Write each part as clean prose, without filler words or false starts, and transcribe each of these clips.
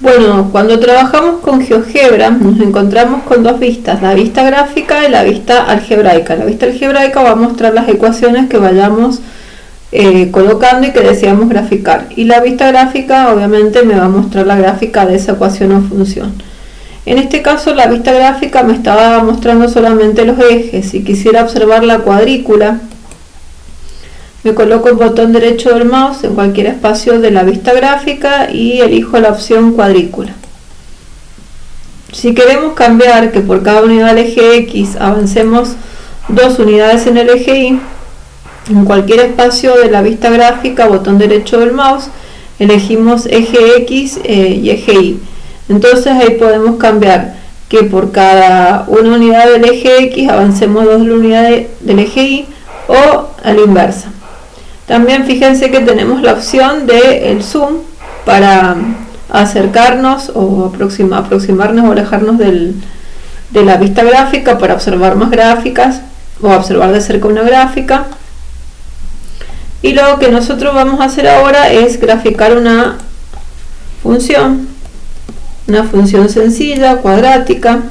Bueno, cuando trabajamos con GeoGebra nos encontramos con dos vistas, la vista gráfica y la vista algebraica. La vista algebraica va a mostrar las ecuaciones que vayamos colocando y que deseamos graficar. Y la vista gráfica obviamente me va a mostrar la gráfica de esa ecuación o función. En este caso la vista gráfica me estaba mostrando solamente los ejes. Si quisiera observar la cuadrícula, me coloco el botón derecho del mouse en cualquier espacio de la vista gráfica y elijo la opción cuadrícula. Si queremos cambiar que por cada unidad del eje X avancemos 2 unidades en el eje Y, en cualquier espacio de la vista gráfica, botón derecho del mouse, elegimos eje X y eje Y. Entonces ahí podemos cambiar que por cada una unidad del eje X avancemos 2 unidades del eje Y o a la inversa. También fíjense que tenemos la opción de el zoom para acercarnos o aproximarnos o alejarnos de la vista gráfica para observar más gráficas o observar de cerca una gráfica. Y lo que nosotros vamos a hacer ahora es graficar una función sencilla, cuadrática.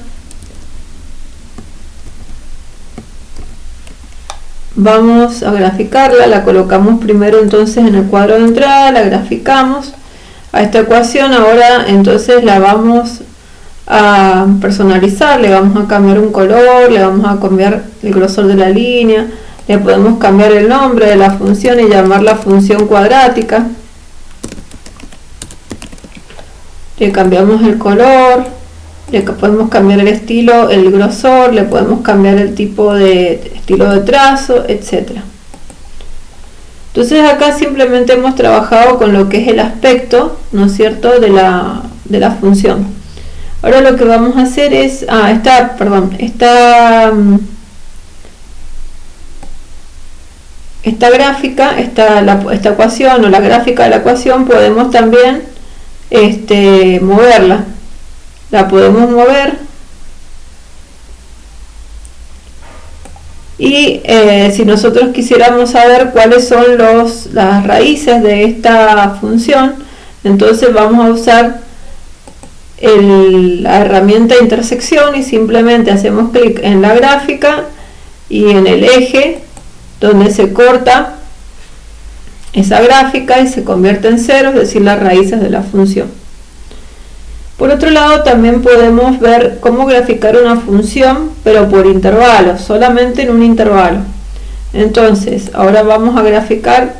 Vamos a graficarla, la colocamos primero entonces en el cuadro de entrada, la graficamos. A esta ecuación ahora entonces la vamos a personalizar, le vamos a cambiar un color, le vamos a cambiar el grosor de la línea, le podemos cambiar el nombre de la función y llamarla función cuadrática. Le cambiamos el color, le podemos cambiar el estilo, el grosor, le podemos cambiar el tipo de estilo de trazo, etc. Entonces acá simplemente hemos trabajado con lo que es el aspecto, ¿no es cierto?, de la función. Ahora lo que vamos a hacer es, esta gráfica, esta ecuación o la gráfica de la ecuación podemos también moverla. La podemos mover y si nosotros quisiéramos saber cuáles son las raíces de esta función, entonces vamos a usar la herramienta intersección y simplemente hacemos clic en la gráfica y en el eje donde se corta esa gráfica y se convierte en cero, es decir, las raíces de la función. Por otro lado, también podemos ver cómo graficar una función, pero por intervalos, solamente en un intervalo. Entonces, ahora vamos a graficar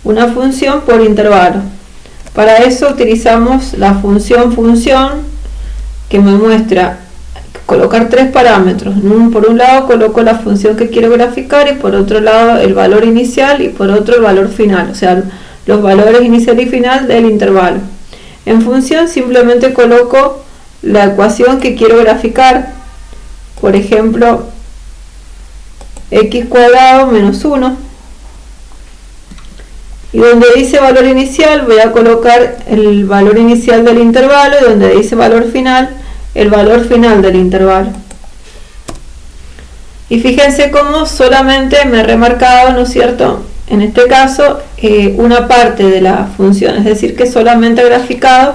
una función por intervalo. Para eso utilizamos la función que me muestra colocar 3 parámetros. Por un lado coloco la función que quiero graficar y por otro lado el valor inicial y por otro el valor final, o sea, los valores inicial y final del intervalo. En función simplemente coloco la ecuación que quiero graficar, por ejemplo x cuadrado menos 1, y donde dice valor inicial voy a colocar el valor inicial del intervalo y donde dice valor final, el valor final del intervalo. Y fíjense cómo solamente me he remarcado, ¿no es cierto?, en este caso una parte de la función, es decir que solamente he graficado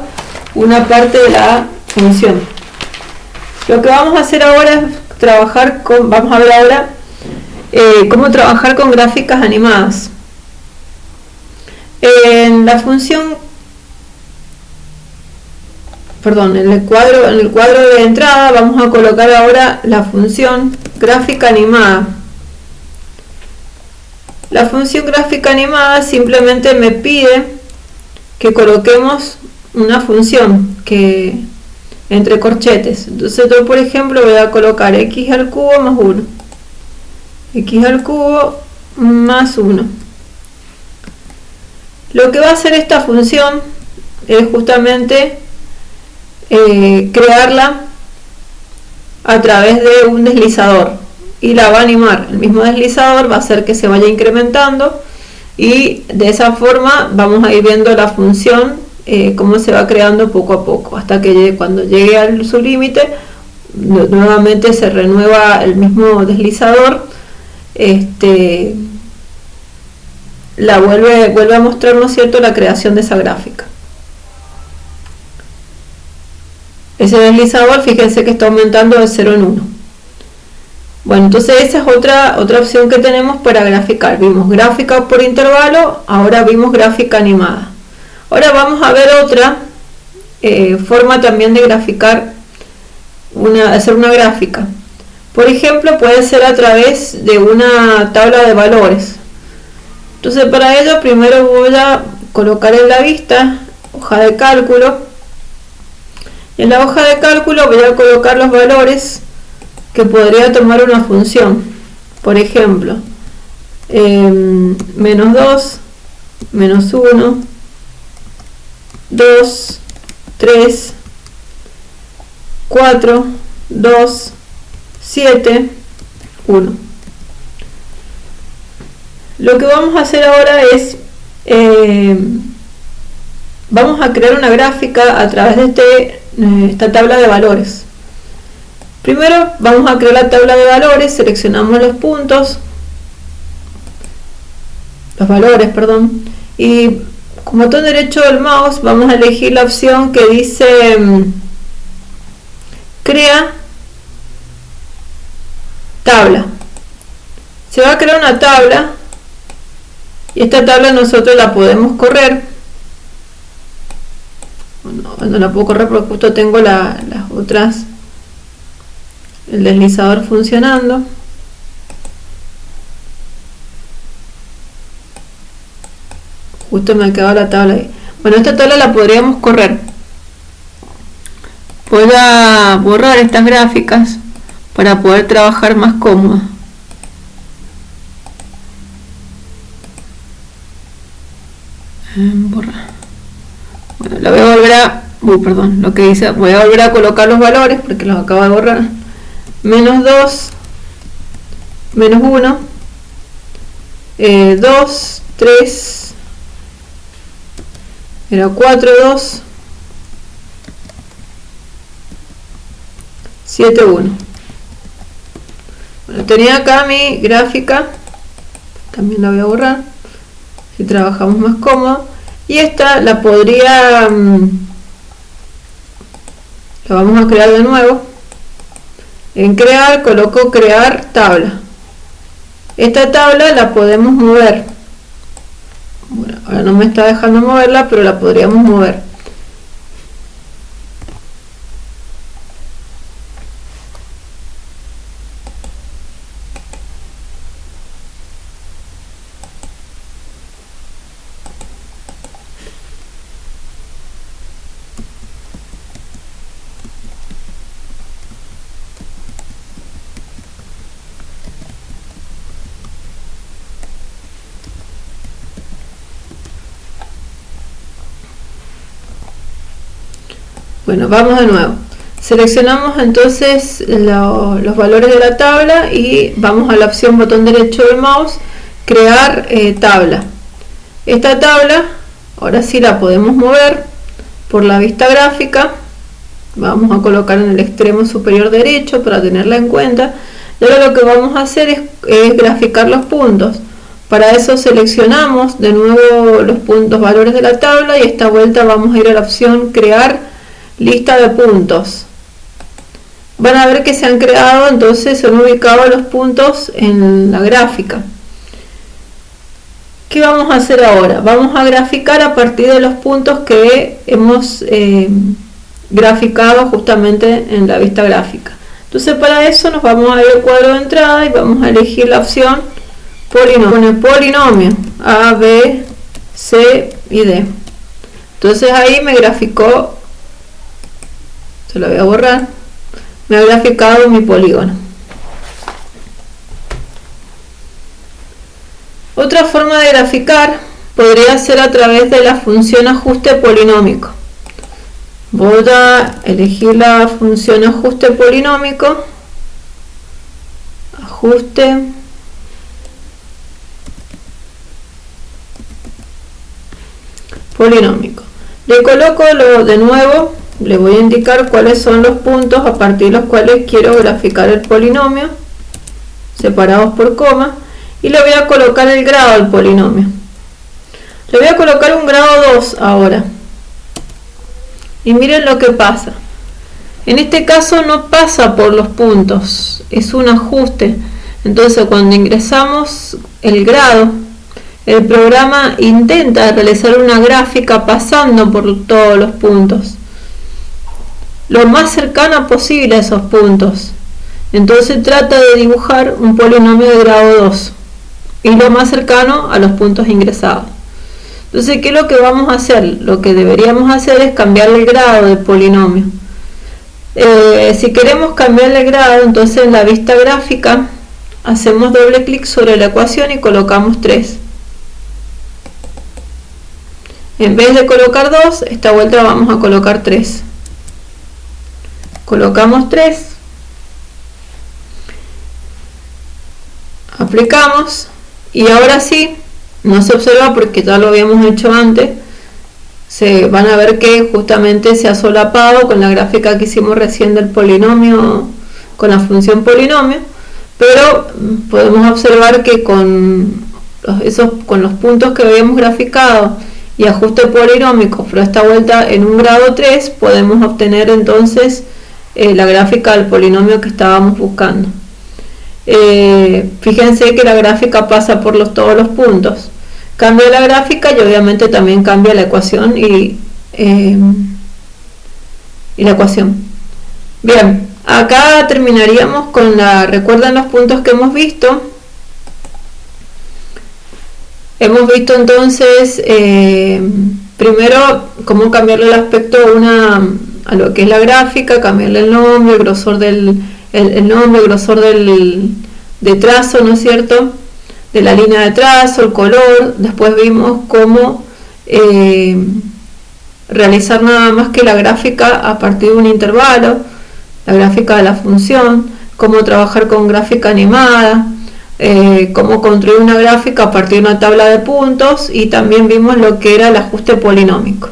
una parte de la función. Lo que vamos a hacer ahora es vamos a ver ahora cómo trabajar con gráficas animadas. En la función, en el cuadro de entrada vamos a colocar ahora la función gráfica animada. La función gráfica animada simplemente me pide que coloquemos una función que entre corchetes. Entonces yo, por ejemplo, voy a colocar x al cubo más 1, x al cubo más 1. Lo que va a hacer esta función es justamente crearla a través de un deslizador y la va a animar. El mismo deslizador va a hacer que se vaya incrementando y de esa forma vamos a ir viendo la función cómo se va creando poco a poco hasta que cuando llegue a su límite nuevamente se renueva el mismo deslizador, vuelve a mostrar, ¿no es cierto?, la creación de esa gráfica. ese deslizador, fíjense que está aumentando de 0 en 1. Bueno, entonces esa es otra opción que tenemos para graficar. Vimos gráfica por intervalo, ahora vimos gráfica animada. Ahora vamos a ver otra forma también de graficar, hacer una gráfica. Por ejemplo, puede ser a través de una tabla de valores. Entonces para ello primero voy a colocar en la vista hoja de cálculo. En la hoja de cálculo voy a colocar los valores que podría tomar una función. Por ejemplo, menos 2, menos 1, 2, 3, 4, 2, 7, 1. Lo que vamos a hacer ahora es vamos a crear una gráfica a través de esta tabla de valores. Primero vamos a crear la tabla de valores, seleccionamos los valores, perdón, y con botón derecho del mouse vamos a elegir la opción que dice crea tabla. Se va a crear una tabla y esta tabla nosotros la podemos correr. Bueno, no la puedo correr porque justo tengo las otras, el deslizador funcionando. Justo me ha quedado la tabla ahí. Bueno, esta tabla la podríamos correr. Voy a borrar estas gráficas para poder trabajar más cómodo. Borrar. Bueno, la voy a volver a... perdón, lo que hice, voy a volver a colocar los valores porque los acabo de borrar. Menos 2, menos 1, 2, 3, era 4, 2, 7, 1. Bueno, tenía acá mi gráfica, también la voy a borrar, si trabajamos más cómodo. Y esta la podría, la vamos a crear de nuevo. En crear coloco crear tabla. Esta tabla la podemos mover. Bueno, ahora no me está dejando moverla, pero la podríamos mover. Bueno, vamos de nuevo. Seleccionamos entonces los valores de la tabla y vamos a la opción botón derecho del mouse, crear tabla. Esta tabla, ahora sí la podemos mover por la vista gráfica. Vamos a colocar en el extremo superior derecho para tenerla en cuenta. Y ahora lo que vamos a hacer es graficar los puntos. Para eso seleccionamos de nuevo los valores de la tabla y esta vuelta vamos a ir a la opción crear lista de puntos. Van a ver que se han creado, entonces se han ubicado los puntos en la gráfica. ¿Qué vamos a hacer ahora? Vamos a graficar a partir de los puntos que hemos graficado justamente en la vista gráfica. Entonces para eso nos vamos a ir al cuadro de entrada y vamos a elegir la opción polinomio A, B, C y D. Entonces ahí me graficó, se lo voy a borrar, me ha graficado mi polígono. Otra forma de graficar podría ser a través de la función ajuste polinómico. Voy a elegir la función ajuste polinómico, ajuste polinómico. Le coloco de nuevo, le voy a indicar cuáles son los puntos a partir de los cuales quiero graficar el polinomio, separados por coma, y le voy a colocar el grado al polinomio. Le voy a colocar un grado 2 ahora. Y miren lo que pasa. En este caso no pasa por los puntos, es un ajuste. Entonces cuando ingresamos el grado, el programa intenta realizar una gráfica pasando por todos los puntos, lo más cercana posible a esos puntos. Entonces trata de dibujar un polinomio de grado 2 y lo más cercano a los puntos ingresados. Entonces, ¿qué es lo que vamos a hacer? Lo que deberíamos hacer es cambiarle el grado del polinomio. Si queremos cambiarle el grado, entonces en la vista gráfica hacemos doble clic sobre la ecuación y colocamos 3. En vez de colocar 2, esta vuelta vamos a colocar 3. Colocamos 3. Aplicamos. Y ahora sí, no se observa porque ya lo habíamos hecho antes. Se van a ver que justamente se ha solapado con la gráfica que hicimos recién del polinomio, con la función polinomio. Pero podemos observar que con los puntos que habíamos graficado y ajuste polinómico, pero esta vuelta en un grado 3, podemos obtener entonces la gráfica del polinomio que estábamos buscando. Fíjense que la gráfica pasa por todos los puntos. Cambia la gráfica y obviamente también cambia la ecuación y la ecuación. Bien, acá terminaríamos con ¿recuerdan los puntos que hemos visto? Hemos visto entonces primero cómo cambiarle el aspecto a lo que es la gráfica, cambiarle el nombre, el grosor de trazo, ¿no es cierto?, de la línea de trazo, el color. Después vimos cómo realizar nada más que la gráfica a partir de un intervalo, la gráfica de la función, cómo trabajar con gráfica animada, cómo construir una gráfica a partir de una tabla de puntos, y también vimos lo que era el ajuste polinómico.